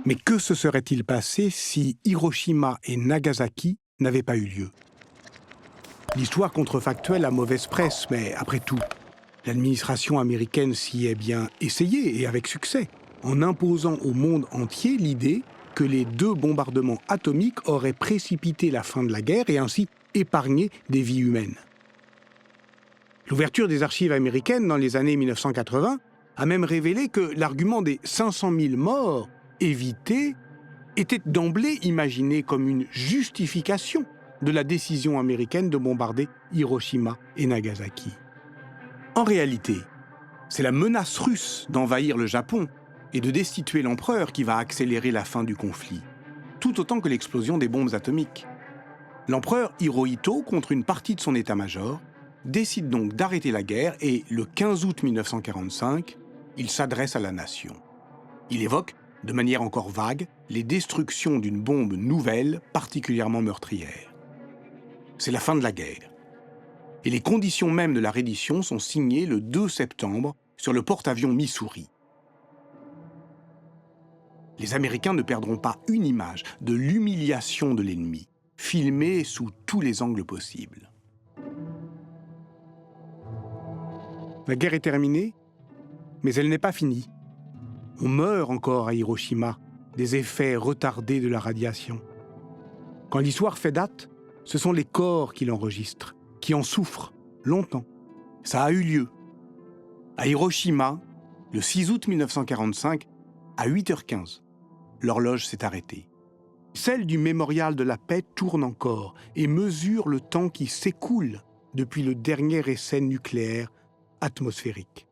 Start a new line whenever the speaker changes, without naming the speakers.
Mais que se serait-il passé si Hiroshima et Nagasaki n'avaient pas eu lieu? L'histoire contrefactuelle a mauvaise presse, mais après tout, l'administration américaine s'y est bien essayée, et avec succès, en imposant au monde entier l'idée que les 2 bombardements atomiques auraient précipité la fin de la guerre et ainsi épargné des vies humaines. L'ouverture des archives américaines dans les années 1980 a même révélé que l'argument des 500 000 morts évités était d'emblée imaginé comme une justification de la décision américaine de bombarder Hiroshima et Nagasaki. En réalité, c'est la menace russe d'envahir le Japon et de destituer l'empereur qui va accélérer la fin du conflit, tout autant que l'explosion des bombes atomiques. L'empereur Hirohito, contre une partie de son état-major, décide donc d'arrêter la guerre et, le 15 août 1945, il s'adresse à la nation. Il évoque, de manière encore vague, les destructions d'une bombe nouvelle particulièrement meurtrière. C'est la fin de la guerre. Et les conditions même de la reddition sont signées le 2 septembre sur le porte-avions Missouri. Les Américains ne perdront pas une image de l'humiliation de l'ennemi, filmée sous tous les angles possibles. La guerre est terminée, mais elle n'est pas finie. On meurt encore à Hiroshima des effets retardés de la radiation. Quand l'histoire fait date, ce sont les corps qui l'enregistrent, qui en souffrent longtemps. Ça a eu lieu. À Hiroshima, le 6 août 1945, à 8h15, l'horloge s'est arrêtée. Celle du mémorial de la paix tourne encore et mesure le temps qui s'écoule depuis le dernier essai nucléaire atmosphérique.